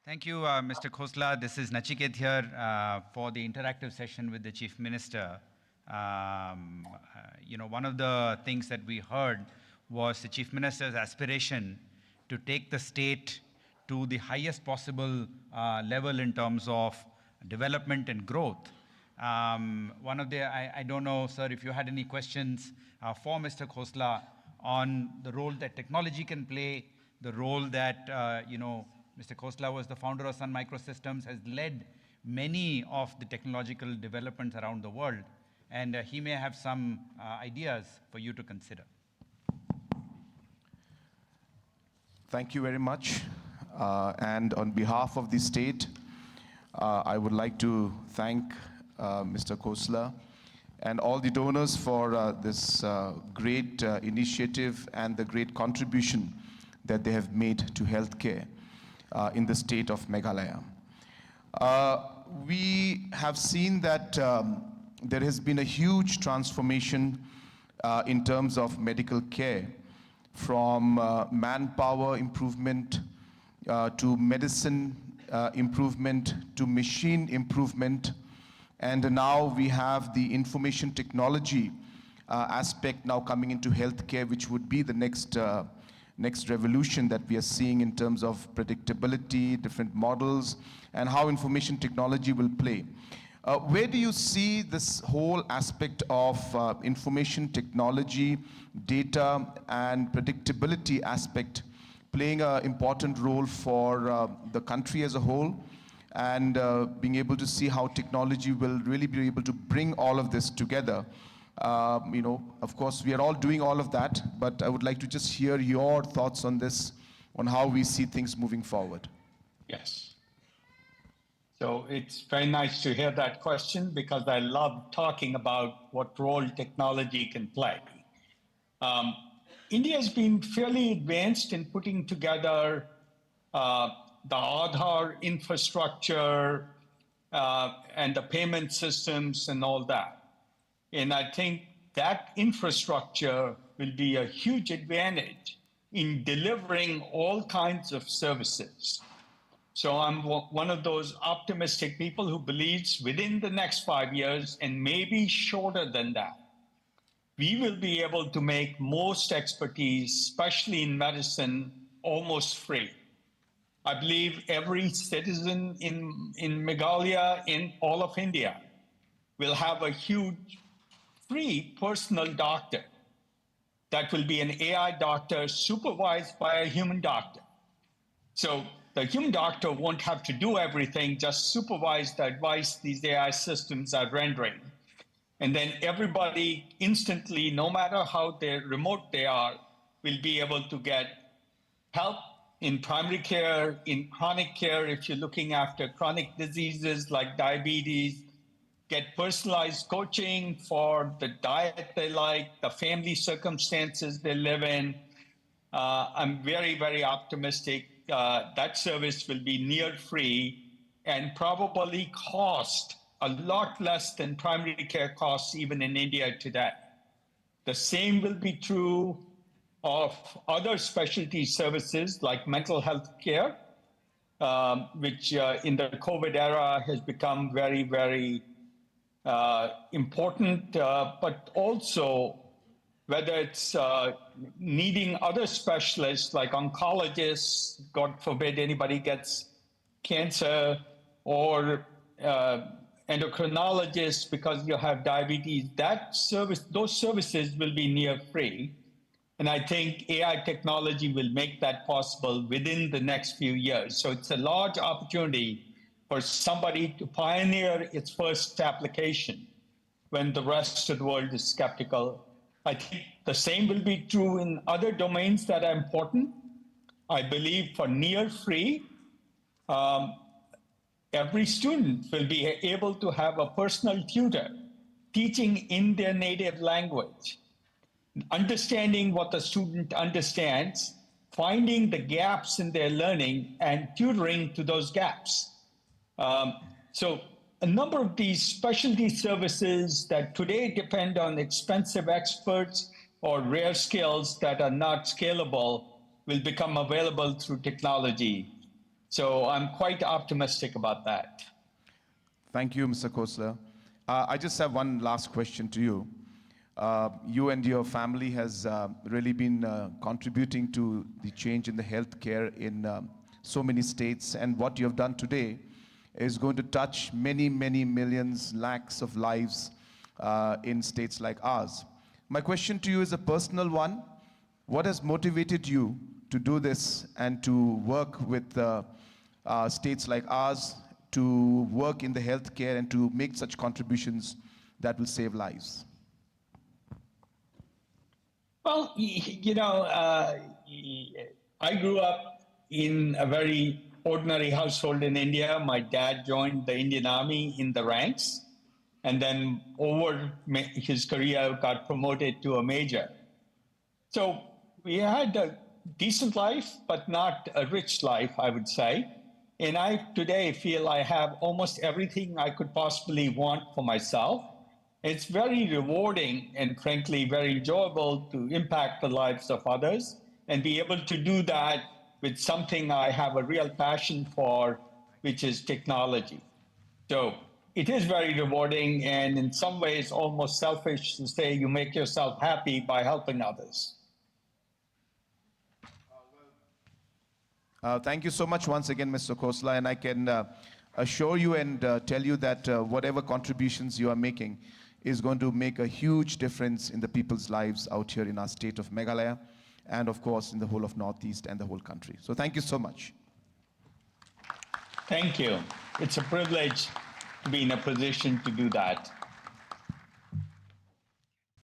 Thank you, Mr. Khosla. This is Nachiket here for the interactive session with the Chief Minister. One of the things that we heard was the Chief Minister's aspiration to take the state to the highest possible level in terms of development and growth. I don't know, sir, if you had any questions for Mr. Khosla on the role that technology can play, the role that, Mr. Khosla was the founder of Sun Microsystems, has led many of the technological developments around the world, and he may have some ideas for you to consider. Thank you very much. And on behalf of the state, I would like to thank Mr. Khosla and all the donors for this great initiative and the great contribution that they have made to healthcare in the state of Meghalaya. We have seen that there has been a huge transformation in terms of medical care, from manpower improvement to medicine improvement to machine improvement, and now we have the information technology aspect now coming into healthcare, which would be the next revolution that we are seeing in terms of predictability, different models, and how information technology will play. Where do you see this whole aspect of information technology, data, and predictability aspect playing an important role for the country as a whole, and being able to see how technology will really be able to bring all of this together? Of course, we are all doing all of that, but I would like to just hear your thoughts on this, on how we see things moving forward. Yes. So it's very nice to hear that question, because I love talking about what role technology can play. India has been fairly advanced in putting together the Aadhaar infrastructure and the payment systems and all that. And I think that infrastructure will be a huge advantage in delivering all kinds of services. So I'm one of those optimistic people who believes within the next 5 years, and maybe shorter than that, we will be able to make most expertise, especially in medicine, almost free. I believe every citizen in Meghalaya, in all of India, will have a huge free personal doctor that will be an AI doctor supervised by a human doctor. So the human doctor won't have to do everything, just supervise the advice these AI systems are rendering. And then everybody instantly, no matter how remote they are, will be able to get help in primary care, in chronic care, if you're looking after chronic diseases like diabetes, get personalized coaching for the diet they like, the family circumstances they live in. I'm very, very optimistic that service will be near free and probably cost a lot less than primary care costs even in India today. The same will be true of other specialty services like mental health care, which in the COVID era has become very, very important, but also whether it's needing other specialists like oncologists, God forbid anybody gets cancer, or endocrinologists because you have diabetes, those services will be near free. And I think AI technology will make that possible within the next few years. So it's a large opportunity for somebody to pioneer its first application when the rest of the world is skeptical. I think the same will be true in other domains that are important. I believe for near free, every student will be able to have a personal tutor teaching in their native language, understanding what the student understands, finding the gaps in their learning, and tutoring to those gaps. So a number of these specialty services that today depend on expensive experts or rare skills that are not scalable will become available through technology. So I'm quite optimistic about that. Thank you, Mr. Khosla. I just have one last question to you. You and your family has really been contributing to the change in the healthcare in so many states, and what you have done today is going to touch many, many millions, lakhs of lives in states like ours. My question to you is a personal one. What has motivated you to do this and to work with states like ours, to work in the healthcare and to make such contributions that will save lives? Well, I grew up in a very ordinary household in India. My dad joined the Indian Army in the ranks, and then over his career got promoted to a major. So we had a decent life, but not a rich life, I would say. And I today feel I have almost everything I could possibly want for myself. It's very rewarding and frankly very enjoyable to impact the lives of others and be able to do that with something I have a real passion for, which is technology. So it is very rewarding and in some ways almost selfish to say you make yourself happy by helping others. Thank you so much once again, Mr. Khosla, and I can assure you and tell you that whatever contributions you are making is going to make a huge difference in the people's lives out here in our state of Meghalaya, and of course in the whole of Northeast and the whole country. So thank you so much. Thank you. It's a privilege to be in a position to do that.